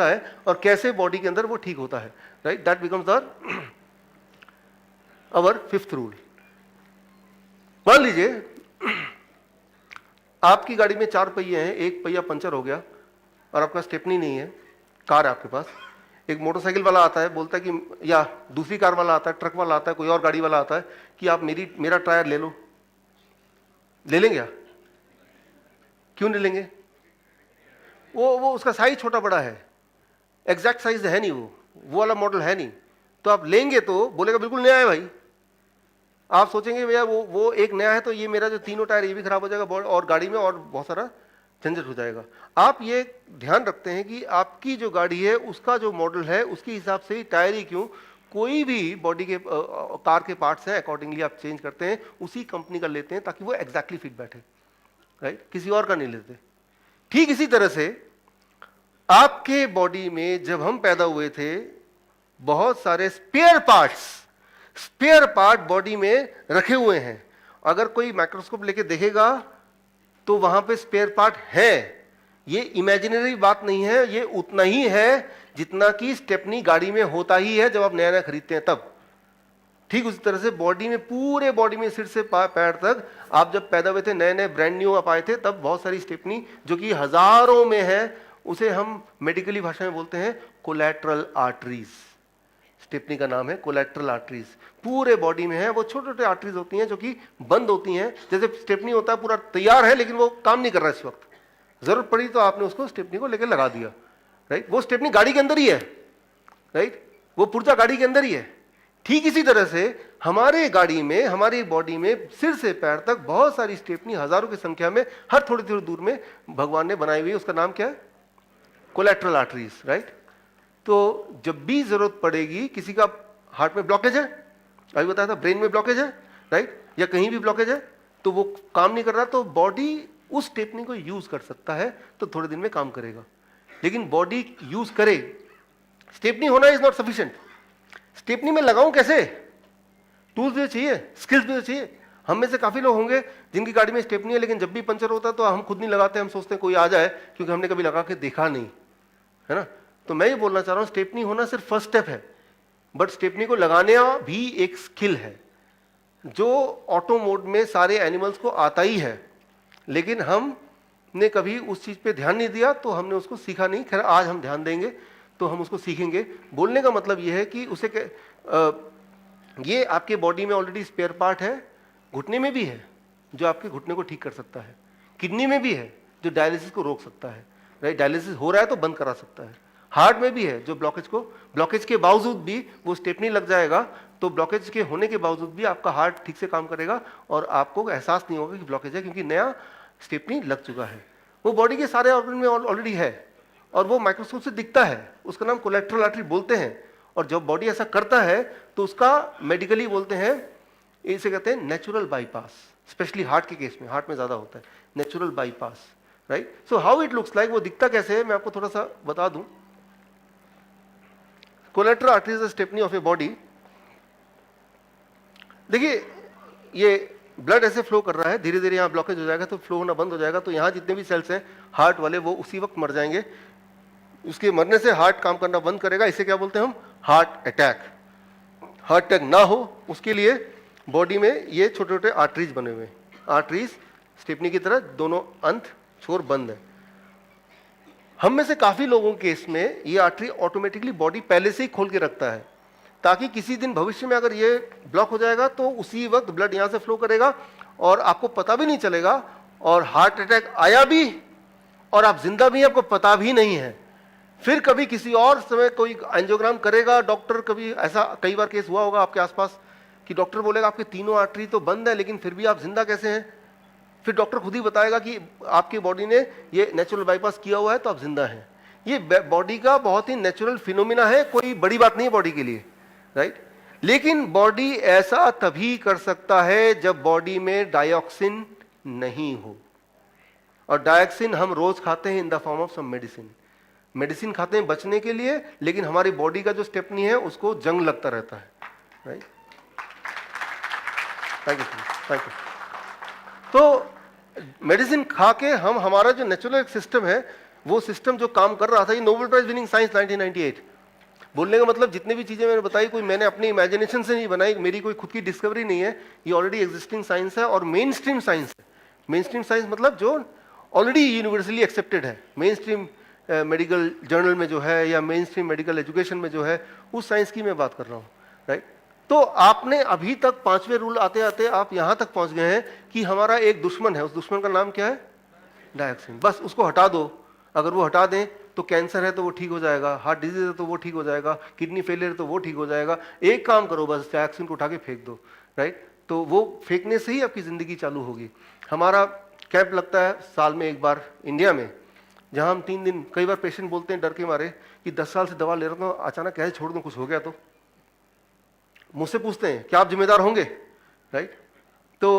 है और कैसे बॉडी के अंदर वो ठीक होता है, right. That becomes our fifth rule. मान लीजिए आपकी गाड़ी में 4 पहिए हैं, एक पहिया पंचर हो गया और आपका स्टेपनी नहीं है, कार है आपके पास। एक मोटरसाइकिल वाला आता है, बोलता है कि, या दूसरी कार वाला आता है, ट्रक वाला आता है, कोई और गाड़ी वाला आता है कि आप मेरा टायर ले लो। ले लेंगे आप? क्यों नहीं लेंगे? वो उसका साइज छोटा बड़ा है, एग्जैक्ट साइज है नहीं, वो वाला मॉडल है नहीं। तो आप लेंगे तो बोलेगा बिल्कुल नया है भाई। आप सोचेंगे भैया वो एक नया है तो ये मेरा जो तीनों टायर ये भी खराब हो जाएगा और गाड़ी में और बहुत सारा झंझट हो जाएगा। आप ये ध्यान रखते हैं कि आपकी जो गाड़ी है उसका जो मॉडल है उसके हिसाब से ही टायर ही क्यों, कोई भी बॉडी के कार के पार्ट्स हैं अकॉर्डिंगली आप चेंज करते हैं, उसी कंपनी का लेते हैं ताकि वो एग्जैक्टली फिट बैठे, राइट, किसी और का नहीं लेते। ठीक इसी तरह से आपके बॉडी में जब हम पैदा हुए थे बहुत सारे स्पेयर पार्ट बॉडी में रखे हुए हैं। अगर कोई माइक्रोस्कोप लेके देखेगा तो वहां पे स्पेयर पार्ट है। ये इमेजिनरी बात नहीं है, ये उतना ही है जितना कि स्टेपनी गाड़ी में होता ही है जब आप नया नया खरीदते हैं तब। ठीक उसी तरह से बॉडी में, पूरे बॉडी में सिर से पैर तक, आप जब पैदा हुए थे नए नए ब्रांड न्यू आप आए थे तब बहुत सारी स्टेपनी जो कि हजारों में है, उसे हम मेडिकली भाषा में बोलते हैं कोलैटरल आर्टरीज। स्टेपनी का नाम है कोलैटरल आर्टरीज। पूरे बॉडी में है, वो छोटे छोटे आर्टरीज होती हैं जो कि बंद होती हैं। जैसे स्टेपनी होता है पूरा तैयार है लेकिन वो काम नहीं कर रहा है इस वक्त, जरूरत पड़ी तो आपने उसको स्टेपनी को लेकर लगा दिया, राइट। वो स्टेपनी गाड़ी के अंदर ही है, राइट, वो पुर्जा गाड़ी के अंदर ही है। ठीक इसी तरह से हमारे गाड़ी में, हमारी बॉडी में सिर से पैर तक बहुत सारी स्टेपनी हजारों की संख्या में हर थोड़ी थोड़ी दूर में भगवान ने बनाई हुई है। उसका नाम क्या है? Collateral arteries, right. तो जब भी जरूरत पड़ेगी, किसी का हार्ट में ब्लॉकेज है, अभी बताया था, ब्रेन में ब्लॉकेज है, राइट, या कहीं भी ब्लॉकेज है तो वो काम नहीं कर रहा, तो बॉडी उस स्टेपनी को यूज कर सकता है तो थोड़े दिन में काम करेगा। लेकिन बॉडी यूज करे, स्टेपनी होना इज नॉट सफिशिएंट। स्टेपनी में लगाऊं कैसे? टूल्स भी चाहिए, स्किल्स भी चाहिए। हम में से काफी लोग होंगे जिनकी गाड़ी में स्टेपनी है लेकिन जब भी पंचर होता है तो हम खुद नहीं लगाते, हम सोचते हैं कोई आ जाए, क्योंकि हमने कभी लगा के देखा नहीं है ना। तो मैं ये बोलना चाह रहा हूं स्टेपनी होना सिर्फ फर्स्ट स्टेप है, बट स्टेपनी को लगाना भी एक स्किल है जो ऑटो मोड में सारे एनिमल्स को आता ही है, लेकिन हमने कभी उस चीज पे ध्यान नहीं दिया तो हमने उसको सीखा नहीं। खैर आज हम ध्यान देंगे तो हम उसको सीखेंगे। बोलने का मतलब यह है कि उसे ये आपके बॉडी में ऑलरेडी स्पेयर पार्ट है, घुटने में भी है जो आपके घुटने को ठीक कर सकता है, किडनी में भी है जो डायलिसिस को रोक सकता है, राइट, डायलिसिस हो रहा है तो बंद करा सकता है। हार्ट में भी है जो ब्लॉकेज के बावजूद भी वो स्टेपनी लग जाएगा तो ब्लॉकेज के होने के बावजूद भी आपका हार्ट ठीक से काम करेगा और आपको एहसास नहीं होगा कि ब्लॉकेज है, क्योंकि नया स्टेपनी लग चुका है। वो बॉडी के सारे ऑर्गन में ऑलरेडी है और वो माइक्रोस्कोप से दिखता है। उसका नाम कोलैटरल आर्टरी बोलते हैं। और जब बॉडी ऐसा करता है तो उसका मेडिकली बोलते हैं, इसे कहते हैं नेचुरल बाईपास। स्पेशली हार्ट के केस में, हार्ट में ज्यादा होता है natural bypass, right. So how it looks like, वो दिखता कैसे है मैं आपको थोड़ा सा बता दूं। Collateral artery is the stepney of a body. देखिए ये ब्लड ऐसे फ्लो कर रहा है, धीरे धीरे यहाँ ब्लॉकेज हो जाएगा तो फ्लो होना बंद हो जाएगा, तो यहाँ जितने भी सेल्स हैं हार्ट वाले वो उसी वक्त मर जाएंगे। उसके मरने से हार्ट काम करना बंद करेगा। इसे क्या बोलते हैं हम? Heart attack. हार्ट अटैक ना हो उसके लिए बॉडी में ये छोटे छोटे आर्टरीज बने हुए हैं। आर्टरीज स्टेपनी की तरह दोनों अंत छोर बंद है। हम में से काफी लोगों के केस में ये आर्टरी ऑटोमेटिकली बॉडी पहले से ही खोल के रखता है ताकि किसी दिन भविष्य में अगर ये ब्लॉक हो जाएगा तो उसी वक्त ब्लड यहां से फ्लो करेगा और आपको पता भी नहीं चलेगा, और हार्ट अटैक आया भी और आप जिंदा भी हैं, आपको पता भी नहीं है। फिर कभी किसी और समय कोई एंजियोग्राम करेगा डॉक्टर, कभी ऐसा कई बार केस हुआ होगा आपके आसपास कि डॉक्टर बोलेगा आपके तीनों आर्टरी तो बंद है लेकिन फिर भी आप जिंदा कैसे हैं। फिर डॉक्टर खुद ही बताएगा कि आपकी बॉडी ने ये नेचुरल बाईपास किया हुआ है तो आप जिंदा हैं। ये बॉडी का बहुत ही नेचुरल फिनोमिना है, कोई बड़ी बात नहीं है बॉडी के लिए, राइट। लेकिन बॉडी ऐसा तभी कर सकता है जब बॉडी में डायोक्सिन नहीं हो। और डायोक्सिन हम रोज खाते हैं in the form of some medicine खाते हैं बचने के लिए, लेकिन हमारी बॉडी का जो स्टेपनी है उसको जंग लगता रहता है, राइट। Thank you. तो मेडिसिन खा के हम, हमारा जो नेचुरल सिस्टम है वो सिस्टम जो काम कर रहा था, ये नोबेल प्राइज विनिंग साइंस 1998। बोलने का मतलब जितनी भी चीजें मैंने बताई कोई मैंने अपनी इमेजिनेशन से नहीं बनाई, मेरी कोई खुद की डिस्कवरी नहीं है, ये ऑलरेडी एग्जिस्टिंग साइंस है और मेन स्ट्रीम साइंस है। मेन स्ट्रीम साइंस मतलब जो ऑलरेडी यूनिवर्सली एक्सेप्टेड है, मेन स्ट्रीम मेडिकल जर्नल में जो है या मेन स्ट्रीम मेडिकल एजुकेशन में जो है, उस साइंस की मैं बात कर रहा हूँ, राइट। तो आपने अभी तक 5वें रूल आते आते आप यहाँ तक पहुँच गए हैं कि हमारा एक दुश्मन है, उस दुश्मन का नाम क्या है? डायऑक्सिन। बस उसको हटा दो, अगर वो हटा दें तो कैंसर है तो वो ठीक हो जाएगा, हार्ट डिजीज है तो वो ठीक हो जाएगा, किडनी फेलियर है तो वो ठीक हो जाएगा। एक काम करो, बस डायऑक्सिन को उठा के फेंक दो, राइट। तो वो फेंकने से ही आपकी ज़िंदगी चालू होगी। हमारा कैंप लगता है साल में एक बार इंडिया में, जहाँ हम 3 दिन, कई बार पेशेंट बोलते हैं डर के मारे कि 10 साल से दवा ले रहा हूँ, अचानक कैसे छोड़ दूँ, कुछ हो गया तो। मुझसे पूछते हैं क्या आप जिम्मेदार होंगे, राइट। तो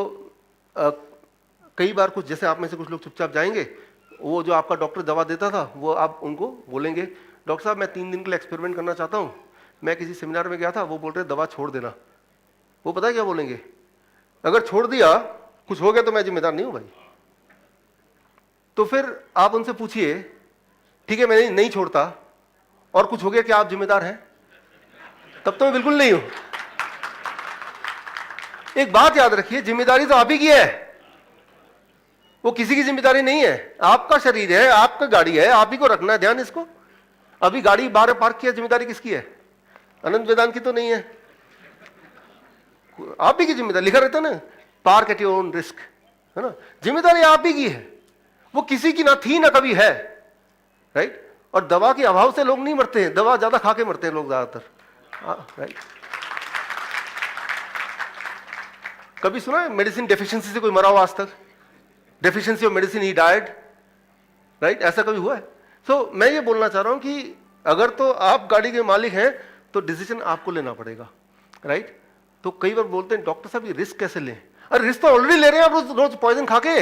कई बार कुछ, जैसे आप में से कुछ लोग चुपचाप जाएंगे, वो जो आपका डॉक्टर दवा देता था वो आप उनको बोलेंगे डॉक्टर साहब मैं 3 दिन के लिए एक्सपेरिमेंट करना चाहता हूँ, मैं किसी सेमिनार में गया था, वो बोल रहे दवा छोड़ देना। वो पता है क्या बोलेंगे? अगर छोड़ दिया कुछ हो गया तो मैं जिम्मेदार नहीं हूँ भाई। तो फिर आप उनसे पूछिए ठीक है मैं नहीं छोड़ता और कुछ हो गया, क्या आप जिम्मेदार हैं? तब तो मैं बिल्कुल नहीं हूं। एक बात याद रखिए, जिम्मेदारी तो आप ही की है, वो किसी की जिम्मेदारी नहीं है। आपका शरीर है, आपका गाड़ी है, आप ही को रखना है ध्यान इसको। अभी गाड़ी बाहर पार्क किया, जिम्मेदारी किसकी है? अनंत वेदांत की तो नहीं है, आप ही की जिम्मेदारी। लिखा रहता ना park at your own risk, है ना। जिम्मेदारी आप ही की है, वो किसी की ना थी ना कभी है, राइट। और दवा के अभाव से लोग नहीं मरते हैं, दवा ज्यादा खा के मरते हैं लोग ज्यादातर, राइट। कभी सुना है मेडिसिन डेफिशिएंसी से कोई मरा हो आज तक? Deficiency of medicine he died, right, ऐसा कभी हुआ है? सो मैं ये बोलना चाह रहा हूं कि अगर तो आप गाड़ी के मालिक हैं तो डिसीजन आपको लेना पड़ेगा, राइट। तो कई बार बोलते हैं डॉक्टर साहब ये रिस्क कैसे लें? अरे रिस्क तो ऑलरेडी ले रहे हैं आप, रोज रोज पॉइजन खा के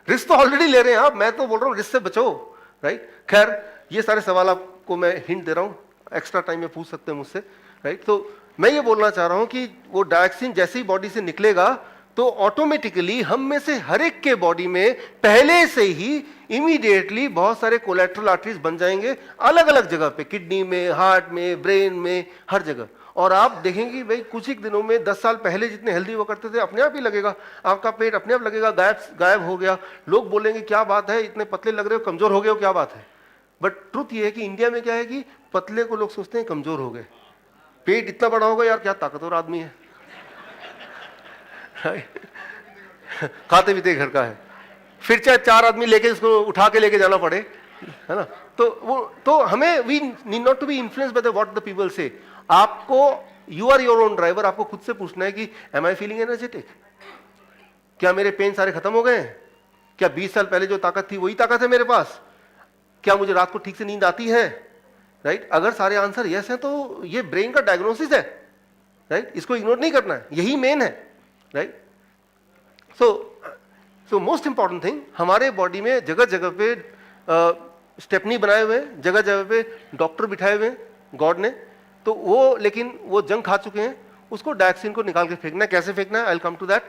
रिस्क तो ऑलरेडी ले रहे हैं आप। मैं तो बोल रहा हूँ रिस्क से बचो, राइट। खैर ये सारे सवाल आपको मैं हिंट दे रहा हूँ, एक्स्ट्रा टाइम में पूछ सकते हैं मुझसे, राइट। तो मैं ये बोलना चाह रहा हूँ कि वो डायऑक्सिन जैसे ही बॉडी से निकलेगा तो ऑटोमेटिकली हम में से हर एक के बॉडी में पहले से ही इमीडिएटली बहुत सारे कोलेट्रल आर्टरीज बन जाएंगे, अलग अलग जगह पे, किडनी में, हार्ट में, ब्रेन में, हर जगह। और आप देखेंगे भाई कुछ ही दिनों में 10 साल पहले जितने हेल्दी हुआ करते थे अपने आप ही लगेगा, आपका पेट अपने आप लगेगा गायब हो गया। लोग बोलेंगे क्या बात है, इतने पतले लग रहे हो, कमजोर हो गए हो, क्या बात है? बट ट्रुथ ये है कि इंडिया में क्या है कि पतले को लोग सोचते हैं कमजोर हो गए, पेट इतना बड़ा होगा यार क्या ताकतवर आदमी है खाते पीते घर का है, फिर चाहे 4 आदमी लेके उसको उठा के लेके जाना पड़े, है ना। तो वो तो हमें we need not to be influenced by the what the people से। आपको you are your own driver, आपको खुद से पूछना है कि एम आई फीलिंग एनर्जेटिक, क्या मेरे पेन सारे खत्म हो गए हैं? क्या 20 साल पहले जो ताकत थी वही ताकत है मेरे पास? क्या मुझे रात को ठीक से नींद आती है, राइट। अगर सारे आंसर यस है तो ये ब्रेन का डायग्नोसिस है, राइट, इसको इग्नोर नहीं करना है, यही मेन है, right. So most important thing, हमारे बॉडी में जगह जगह पे स्टेपनी बनाए हुए हैं, जगह जगह पे डॉक्टर बिठाए हुए हैं गॉड ने, तो वो लेकिन वो जंग खा चुके हैं, उसको डायऑक्सिन को निकाल के फेंकना है। कैसे फेंकना है? I will come to that.